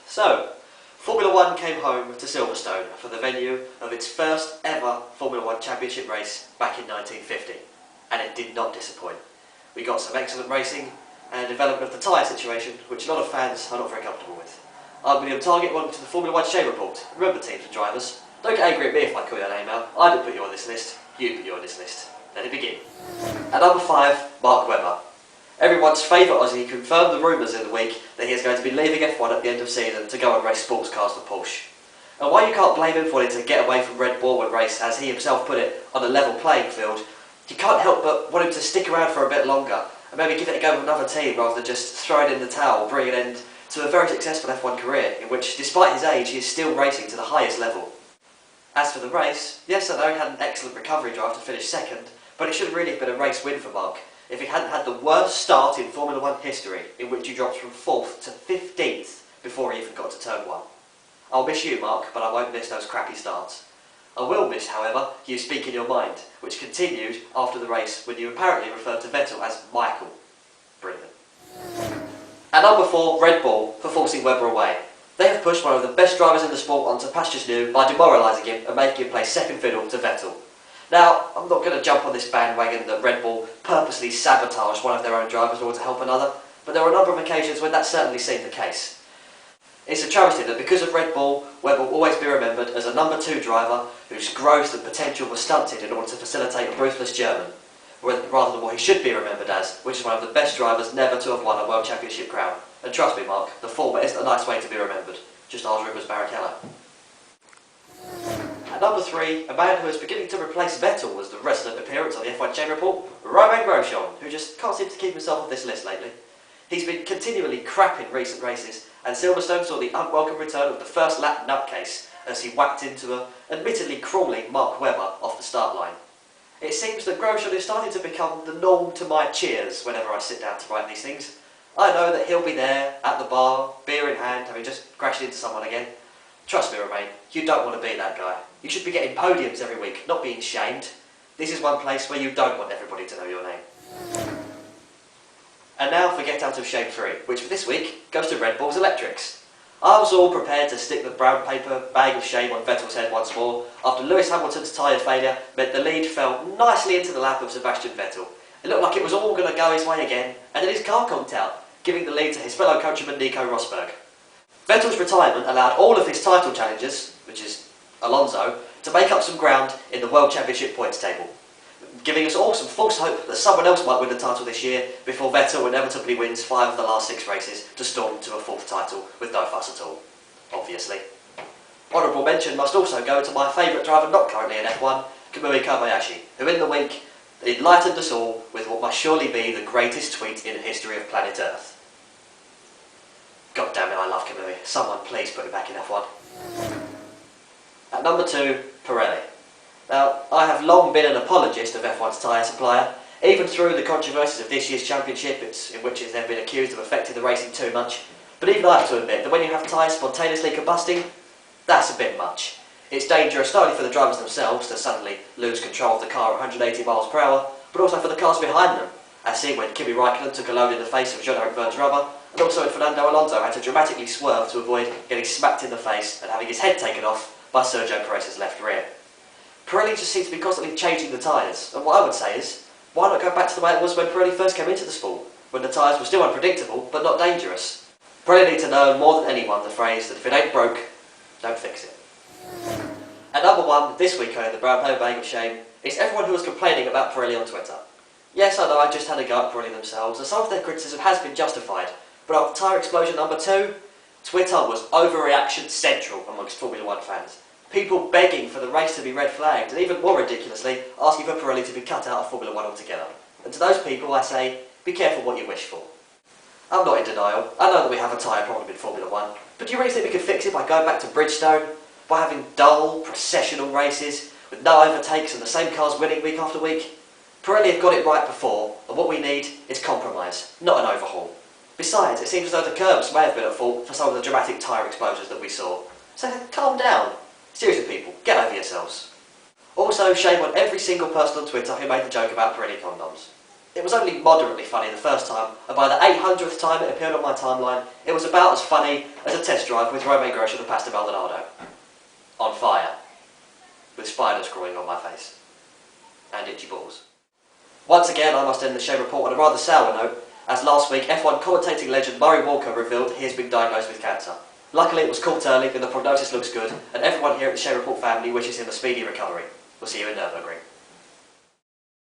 So, Formula One came home to Silverstone for the venue of its first ever Formula One Championship race back in 1950, and it did not disappoint. We got some excellent racing and development of the tyre situation, which a lot of fans are not very comfortable with. I'm William Target, welcome to the Formula One Shame Report. Remember, teams and drivers, don't get angry at me if I call your name out. I didn't put you on this list, you put you on this list. Let it begin. At number 5, Mark Webber. Everyone's favourite Aussie confirmed the rumours in the week that he is going to be leaving F1 at the end of season to go and race sports cars for Porsche. And while you can't blame him for wanting to get away from Red Bull and race, as he himself put it, on a level playing field, you can't help but want him to stick around for a bit longer and maybe give it a go with another team rather than just throwing in the towel, bringing an end to a very successful F1 career in which, despite his age, he is still racing to the highest level. As for the race, yes, I know he had an excellent recovery drive to finish second, but it should really have been a race win for Mark if he hadn't had the worst start in Formula One history, in which he dropped from 4th to 15th before he even got to turn 1. I'll miss you, Mark, but I won't miss those crappy starts. I will miss, however, you speaking your mind, which continued after the race when you apparently referred to Vettel as Michael. Brilliant. At number 4, Red Bull for forcing Webber away. They have pushed one of the best drivers in the sport onto pastures new by demoralising him and making him play second fiddle to Vettel. Now, I'm not going to jump on this bandwagon that Red Bull purposely sabotaged one of their own drivers in order to help another, but there are a number of occasions when that certainly seemed the case. It's a travesty that because of Red Bull, Webber will always be remembered as a number 2 driver whose growth and potential was stunted in order to facilitate a ruthless German, rather than what he should be remembered as, which is one of the best drivers never to have won a World Championship crown. And trust me, Mark, the former isn't a nice way to be remembered. Just ask Rubens Barrichello. At number 3, a man who is beginning to replace Vettel was the resident appearance on the F1 Shame Report, Romain Grosjean, who just can't seem to keep himself off this list lately. He's been continually crap in recent races, and Silverstone saw the unwelcome return of the first lap nutcase as he whacked into a admittedly crawling Mark Webber off the start line. It seems that Grosjean is starting to become the norm to my cheers whenever I sit down to write these things. I know that he'll be there, at the bar, beer in hand, having just crashed into someone again. Trust me, Romain, you don't want to be that guy. You should be getting podiums every week, not being shamed. This is one place where you don't want everybody to know your name. And now for Get Out of Shame 3, which for this week goes to Red Bull's electrics. I was all prepared to stick the brown paper bag of shame on Vettel's head once more after Lewis Hamilton's tyre failure meant the lead fell nicely into the lap of Sebastian Vettel. It looked like it was all going to go his way again, and then his car conked out, giving the lead to his fellow countryman Nico Rosberg. Vettel's retirement allowed all of his title challengers, which is Alonso, to make up some ground in the World Championship points table, giving us all some false hope that someone else might win the title this year before Vettel inevitably wins 5 of the last 6 races to storm to a 4th title with no fuss at all, obviously. Honourable mention must also go to my favourite driver not currently in F1, Kamui Kobayashi, who in the week enlightened us all with what must surely be the greatest tweet in the history of planet Earth. God damn it, I love Kamui. Someone please put him back in F1. At number 2, Pirelli. Now, I have long been an apologist of F1's tyre supplier, even through the controversies of this year's championship, in which they've been accused of affecting the racing too much. But even I have to admit that when you have tyres spontaneously combusting, that's a bit much. It's dangerous not only for the drivers themselves to suddenly lose control of the car at 180 miles per hour, but also for the cars behind them, as seen when Kimi Raikkonen took a load in the face of Jean-Eric Vergne's rubber, and also when Fernando Alonso had to dramatically swerve to avoid getting smacked in the face and having his head taken off by Sergio Perez's left rear. Pirelli just seems to be constantly changing the tyres, and what I would say is, why not go back to the way it was when Pirelli first came into the sport, when the tyres were still unpredictable but not dangerous? Pirelli need to know more than anyone the phrase that if it ain't broke, don't fix it. At number 1, this week on the brown paper bag of shame, is everyone who was complaining about Pirelli on Twitter. Yes, I know I just had a go at Pirelli themselves, and some of their criticism has been justified, but after tyre explosion number 2, Twitter was overreaction central amongst Formula 1 fans. People begging for the race to be red flagged, and even more ridiculously, asking for Pirelli to be cut out of Formula 1 altogether. And to those people I say, be careful what you wish for. I'm not in denial. I know that we have a tyre problem in Formula 1, but do you really think we could fix it by going back to Bridgestone? By having dull, processional races, with no overtakes and the same cars winning week after week? Pirelli have got it right before, and what we need is compromise, not an overhaul. Besides, it seems as though the curbs may have been at fault for some of the dramatic tyre explosions that we saw. So calm down. Seriously people, get over yourselves. Also, shame on every single person on Twitter who made the joke about Pirelli condoms. It was only moderately funny the first time, and by the 800th time it appeared on my timeline, it was about as funny as a test drive with Romaine Grosh and the Pasta Maldonado. On fire. With spiders crawling on my face. And itchy balls. Once again, I must end the show report on a rather sour note, as last week F1 commentating legend Murray Walker revealed he has been diagnosed with cancer. Luckily it was caught early and the prognosis looks good, and everyone here at the Show Report family wishes him a speedy recovery. We'll see you in Nürburgring.